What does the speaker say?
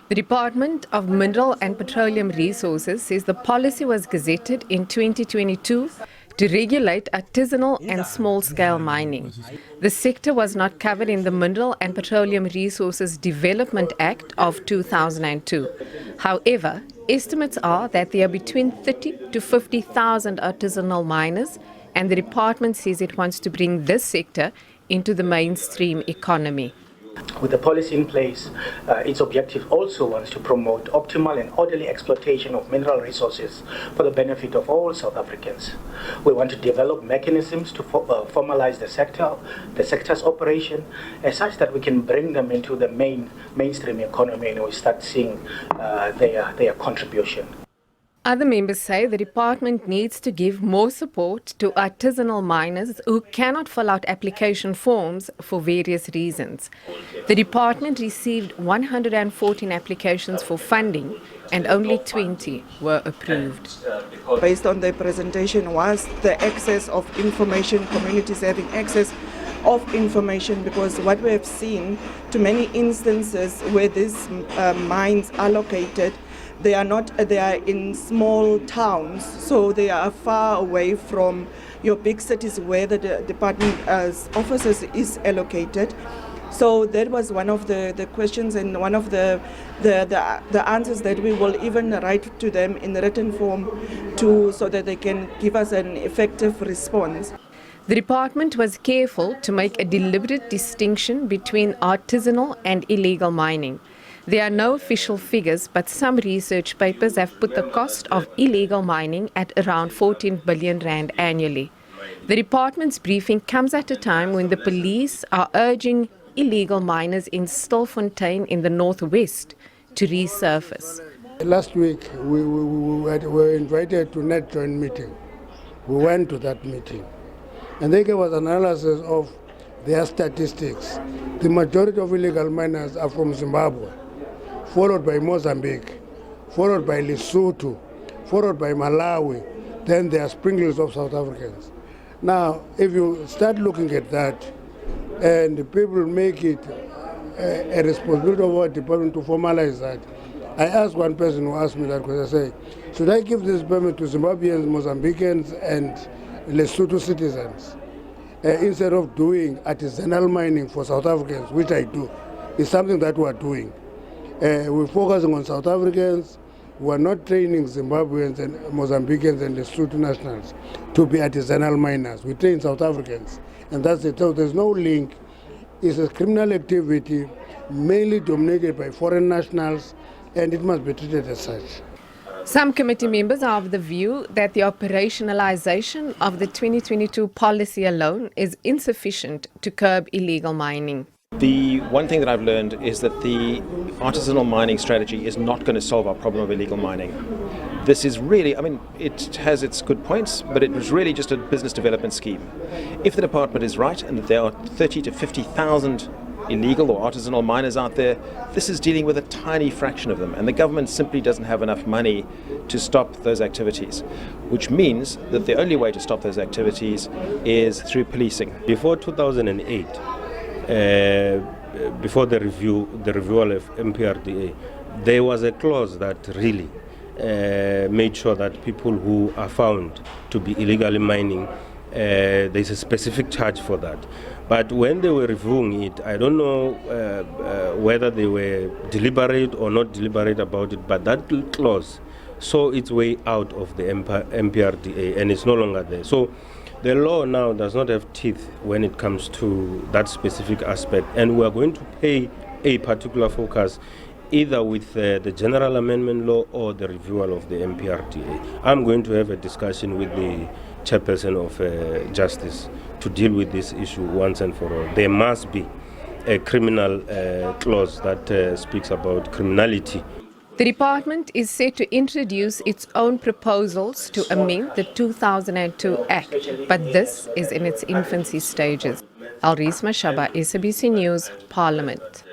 The Department of Mineral and Petroleum Resources says the policy was gazetted in 2022 to regulate artisanal and small-scale mining. The sector was not covered in the Mineral and Petroleum Resources Development Act of 2002. However, estimates are that there are between 30 to 50,000 artisanal miners, and the department says it wants to bring this sector into the mainstream economy. With the policy in place, its objective also wants to promote optimal and orderly exploitation of mineral resources for the benefit of all South Africans. We want to develop mechanisms to formalize the sector's operation, such that we can bring them into the mainstream economy and we start seeing their contribution. Other members say the department needs to give more support to artisanal miners who cannot fill out application forms for various reasons. The department received 114 applications for funding and only 20 were approved. Based on the presentation was the access of information, communities having access of information, because what we have seen to many instances where these mines are located, they are in small towns, so they are far away from your big cities where the department offices is allocated. So that was one of the questions and one of the answers that we will even write to them in written form so that they can give us an effective response. The department was careful to make a deliberate distinction between artisanal and illegal mining. There are no official figures, but some research papers have put the cost of illegal mining at around 14 billion rand annually. The department's briefing comes at a time when the police are urging illegal miners in Stilfontein in the northwest to resurface. Last week, we were invited to Net Joint meeting. We went to that meeting, and they gave us analysis of their statistics. The majority of illegal miners are from Zimbabwe, followed by Mozambique, followed by Lesotho, followed by Malawi. Then there are sprinkles of South Africans. Now, if you start looking at that, and people make it a responsibility of our department to formalize that, I asked one person who asked me that question, I say, should I give this permit to Zimbabweans, Mozambicans, and Lesotho citizens, instead of doing artisanal mining for South Africans, which I do? It's something that we are doing. We're focusing on South Africans. We are not training Zimbabweans and Mozambicans and Lesotho nationals to be artisanal miners. We train South Africans, and that's it. So there's no link. It's a criminal activity mainly dominated by foreign nationals, and it must be treated as such. Some committee members are of the view that the operationalization of the 2022 policy alone is insufficient to curb illegal mining. The one thing that I've learned is that the artisanal mining strategy is not going to solve our problem of illegal mining. This is really, it has its good points, but it was really just a business development scheme. If the department is right and that there are 30 to 50,000 illegal or artisanal miners out there, this is dealing with a tiny fraction of them, and the government simply doesn't have enough money to stop those activities, which means that the only way to stop those activities is through policing. Before 2008, before the reviewal of MPRDA, there was a clause that really made sure that people who are found to be illegally mining, there's a specific charge for that. But when they were reviewing it, I don't know whether they were deliberate or not deliberate about it, but that clause saw its way out of the MPRDA and it's no longer there. So the law now does not have teeth when it comes to that specific aspect, and we are going to pay a particular focus either with the General Amendment Law or the reviewal of the MPRDA. I'm going to have a discussion with the chairperson of Justice to deal with this issue once and for all. There must be a criminal clause that speaks about criminality. The department is set to introduce its own proposals to amend the 2002 Act, but this is in its infancy stages. Alrisma Shaba, SABC News, Parliament.